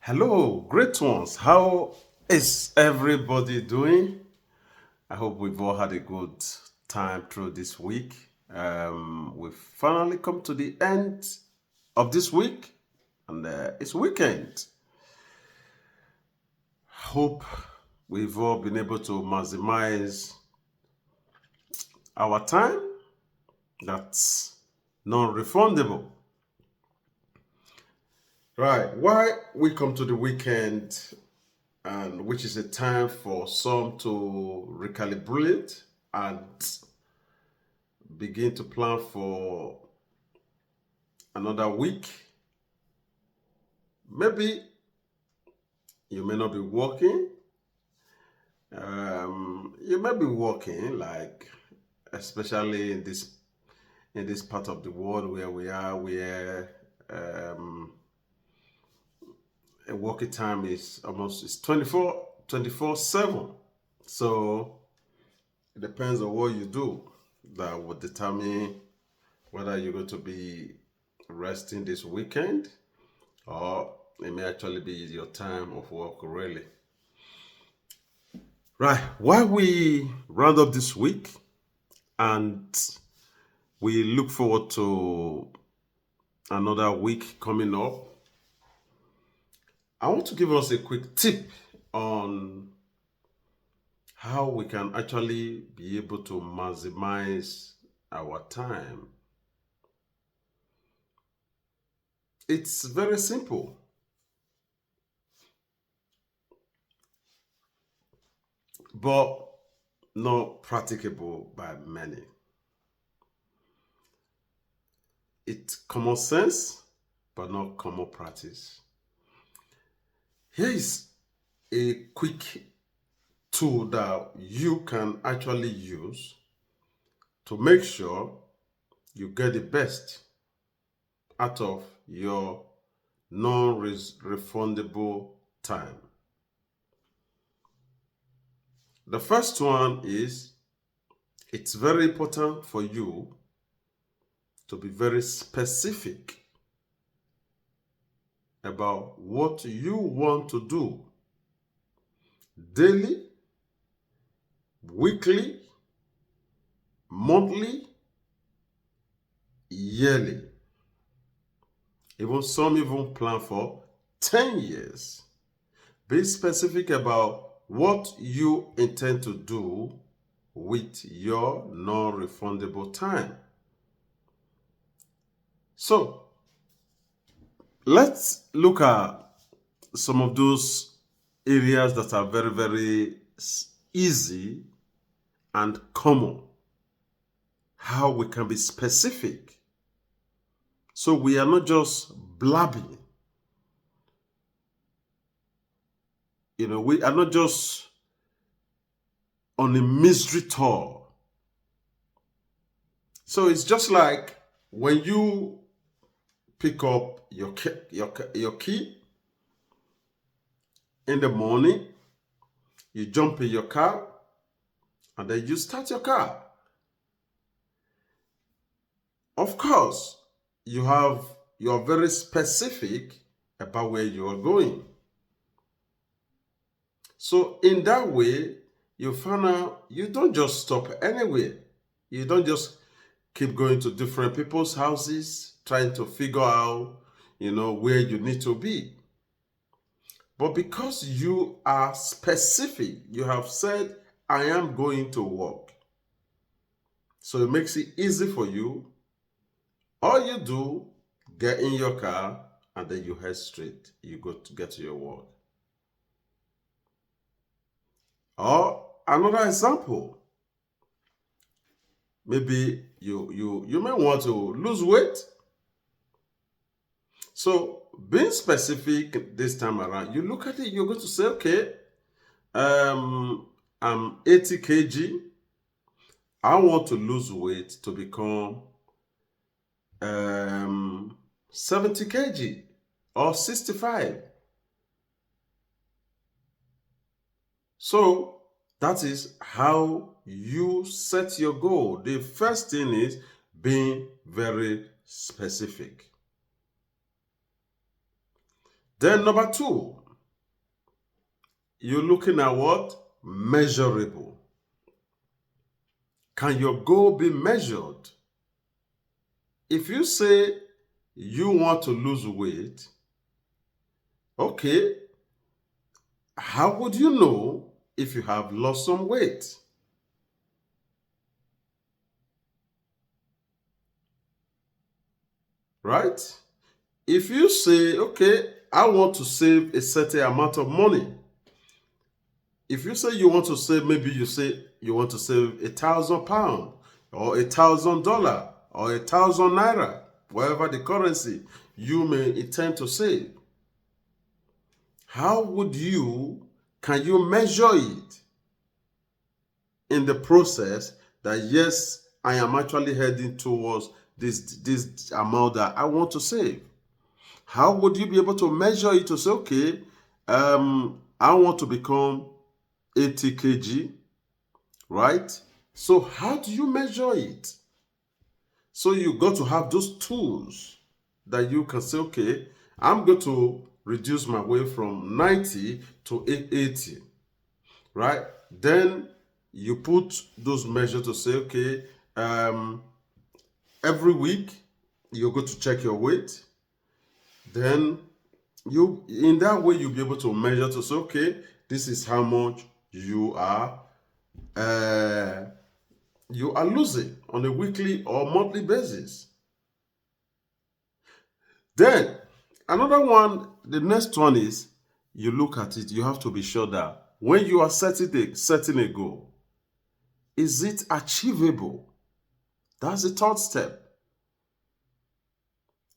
Hello, great ones. How is everybody doing? I hope we've all had a good time through this week. We've finally come to the end of this week, and it's weekend. Hope we've all been able to maximize our time. That's non-refundable. Right. Why we come to the weekend, and which is a time for some to recalibrate and begin to plan for another week. Maybe you may not be working. You may be working, like especially in this part of the world where we are, where um, a working time is almost it's 24/7. So it depends on what you do that will determine whether you're going to be resting this weekend or it may actually be your time of work really. Right. While we round up this week and we look forward to another week coming up, I want to give us a quick tip on how we can actually be able to maximize our time. It's very simple, but not practicable by many. It's common sense, but not common practice. Here is a quick tool that you can actually use to make sure you get the best out of your non-refundable time. The first one is it's very important for you to be very specific about what you want to do daily, weekly, monthly, yearly. Even some even plan for 10 years. Be specific about what you intend to do with your non-refundable time. So let's look at some of those areas that are very, very easy and common. How we can be specific. So we are not just blabbing. We are not just on a mystery tour. So it's just like when you pick up your key in the morning, you jump in your car, and then you start your car. Of course, you are very specific about where you are going. So in that way, you find out you don't just stop anywhere. You don't just keep going to different people's houses trying to figure out, where you need to be. But because you are specific, you have said, I am going to work. So it makes it easy for you. All you do, get in your car and then you head straight. You go to get to your work. Or another example, maybe you may want to lose weight. So being specific this time around, you look at it, you're going to say, okay, I'm 80 kg. I want to lose weight to become 70 kg or 65. So that is how you set your goal. The first thing is being very specific. Then number two, you're looking at what? Measurable. Can your goal be measured? If you say you want to lose weight, okay, how would you know if you have lost some weight? Right? If you say, okay, I want to save a certain amount of money, if you say you want to save, maybe you say you want to save £1,000 or $1,000 or £1,000, whatever the currency you may intend to save. How can you measure it in the process that yes, I am actually heading towards this amount that I want to save? How would you be able to measure it to say, okay, I want to become 80 kg, right? So how do you measure it? So you got to have those tools that you can say, okay, I'm going to reduce my weight from 90 to 80, right? Then you put those measures to say, okay, every week you're going to check your weight. Then in that way you'll be able to measure to say, okay, this is how much you are losing on a weekly or monthly basis. Then another one, the next one is you look at it, you have to be sure that when you are setting a goal, is it achievable? That's the third step.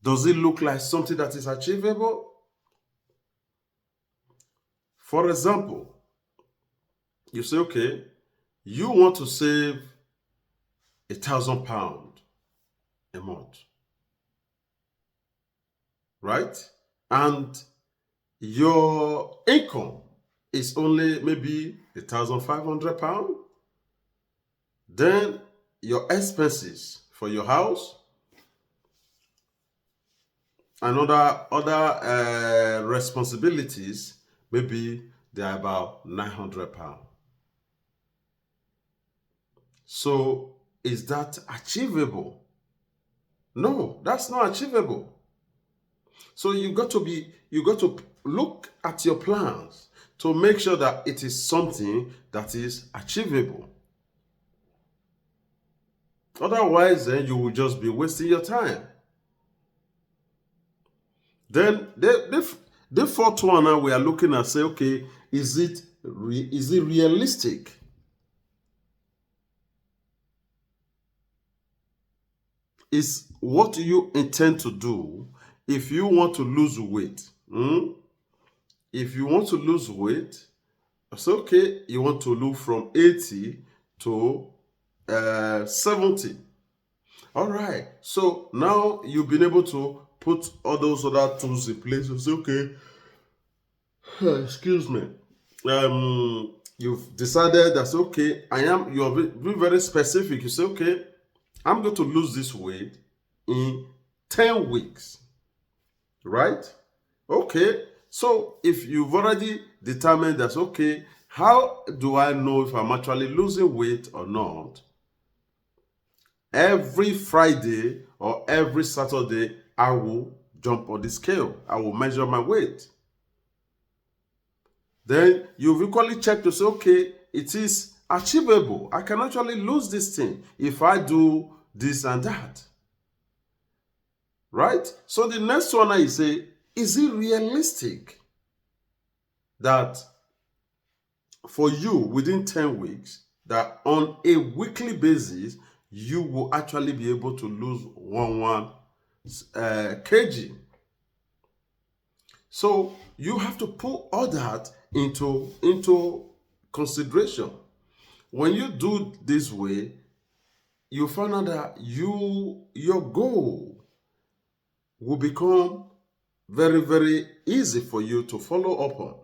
Does it look like something that is achievable? For example, you say, okay, you want to save £1,000 a month, right? And your income is only maybe £1,500. Then your expenses for your house and other responsibilities, maybe they're about £900. So is that achievable? No, that's not achievable. So you got to look at your plans to make sure that it is something that is achievable. Otherwise, then you will just be wasting your time. Then the fourth one now we are looking at, say, okay, is it realistic? Is what you intend to do if you want to lose weight? If you want to lose weight, it's okay, you want to lose from 80 to 70. All right. So now you've been able to put all those other tools in place. It's okay. Excuse me. You've decided that's okay. You are being very specific. You say, okay, I'm going to lose this weight in 10 weeks. Right? Okay. So if you've already determined that's okay, how do I know if I'm actually losing weight or not? Every Friday or every Saturday, I will jump on the scale. I will measure my weight. Then you've equally checked to say, okay, it is achievable. I can actually lose this thing if I do this and that. Right? So the next one I say, is it realistic that for you within 10 weeks, that on a weekly basis, you will actually be able to lose 1 kg? So you have to put all that into consideration. When you do this way, you find out that your goal will become very, very easy for you to follow up on.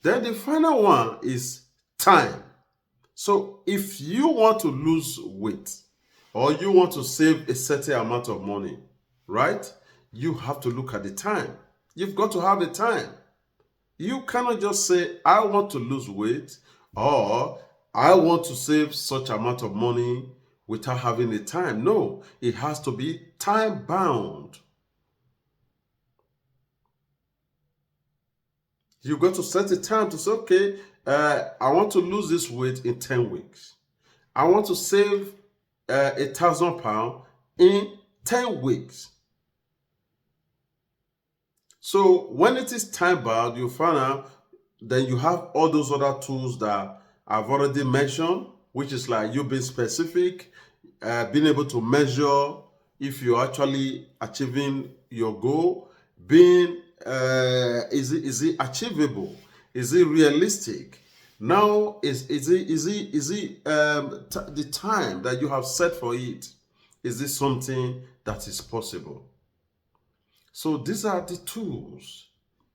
Then the final one is time. So if you want to lose weight or you want to save a certain amount of money, right? you have to look at the time. You've got to have a time. You cannot just say, I want to lose weight or I want to save such amount of money without having a time. No, it has to be time bound. You've got to set a time to say, okay, I want to lose this weight in 10 weeks. I want to save £1,000 in 10 weeks. So when it is time bound, you find out, then you have all those other tools that I've already mentioned, which is like you being specific, being able to measure if you're actually achieving your goal, being is it achievable? Is it realistic? Now the time that you have set for it? Is this something that is possible? So these are the tools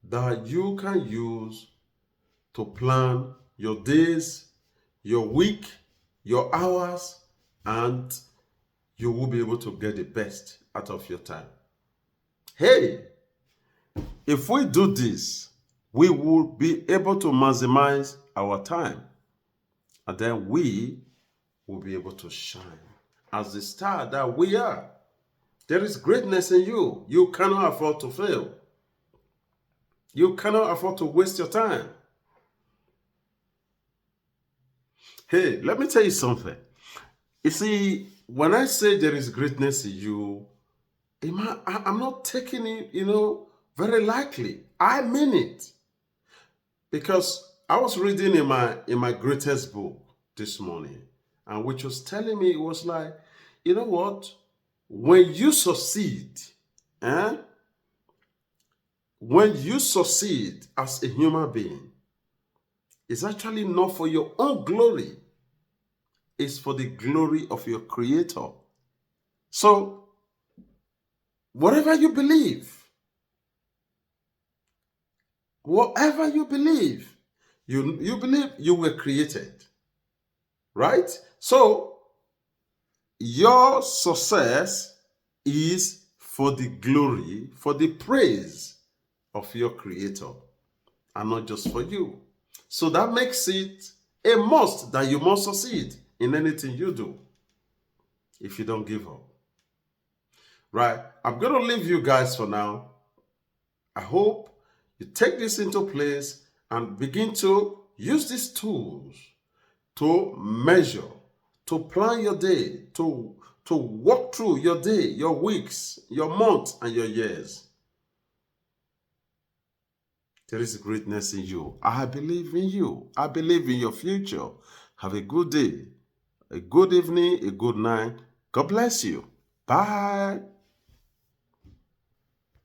that you can use to plan your days, your week, your hours, and you will be able to get the best out of your time. Hey, if we do this, we will be able to maximize our time, and then we will be able to shine as the star that we are. There is greatness in you. You cannot afford to fail. You cannot afford to waste your time. Hey, let me tell you something. You see, when I say there is greatness in you, I'm not taking it, very lightly. I mean it. Because I was reading in my greatest book this morning, and which was telling me, it was like, you know what? When you succeed, eh? When you succeed as a human being, it's actually not for your own glory. It's for the glory of your Creator. So, whatever you believe, whatever you believe, you believe you were created, right? So, your success is for the glory, for the praise of your Creator, and not just for you. So that makes it a must that you must succeed in anything you do if you don't give up. Right? I'm going to leave you guys for now. I hope you take this into place and begin to use these tools to measure, to plan your day, to walk through your day, your weeks, your months, and your years. There is greatness in you. I believe in you. I believe in your future. Have a good day, a good evening, a good night. God bless you. Bye.